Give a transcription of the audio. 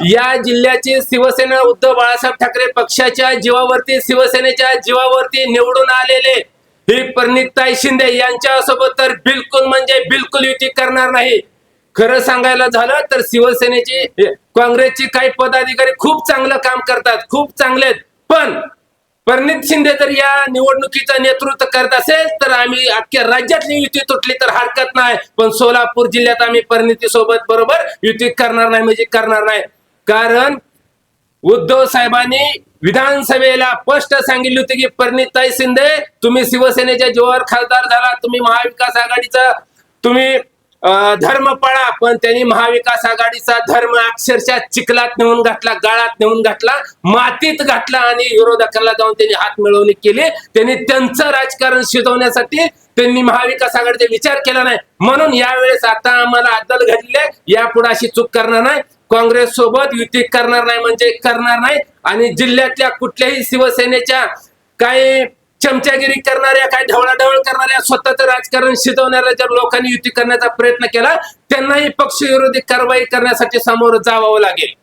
या जिल्ह्याची शिवसेना उद्धव बाळासाहेब ठाकरे पक्षाच्या जीवावरती, शिवसेनेच्या जीवावरती निवडून आलेले ही प्रणिताई शिंदे यांच्यासोबत तर बिलकुल म्हणजे बिलकुल युती करणार नाही. खरं सांगायला झालं तर शिवसेनेची, काँग्रेसची काही पदाधिकारी खूप चांगलं काम करतात, खूप चांगले आहेत. पण प्रणित शिंदे जर या निवडणुकीचं नेतृत्व करत असेल तर आम्ही अख्ख्या राज्यातली युती तुटली तर हरकत नाही, पण सोलापूर जिल्ह्यात आम्ही प्रणिती सोबत बरोबर युती करणार नाही म्हणजे करणार नाही. कारण उद्धव साहेबांनी विधानसभेला स्पष्ट सांगितले होते की प्रणिताई शिंदे तुम्ही शिवसेनेच्या जीवावर खासदार झाला, तुम्ही महाविकास आघाडीचा तुम्ही धर्म पाळा. पण त्यांनी महाविकास आघाडीचा धर्म अक्षरशः चिखलात नेऊन घातला, गाळात नेऊन घातला, मातीत घातला आणि विरोधकांना जाऊन त्यांनी हात मिळवणी केली. त्यांनी त्यांचं राजकारण शिजवण्यासाठी त्यांनी महाविकास आघाडीचा विचार केला नाही. म्हणून यावेळेस आता आम्हाला अद्दल घडले, यापुढे अशी चूक करणार नाही. काँग्रेस सोबत युती करणार नाही म्हणजे करणार नाही. आणि जिल्ह्यातल्या कुठल्याही शिवसेनेच्या काही चमचागिरी करणाऱ्या, काही ढवळाढवळ करणाऱ्या, स्वतःचं राजकारण शिजवणाऱ्या जर लोकांनी युती करण्याचा प्रयत्न केला त्यांनाही पक्षविरोधी कारवाई करण्यासाठी सामोरं जावं लागेल.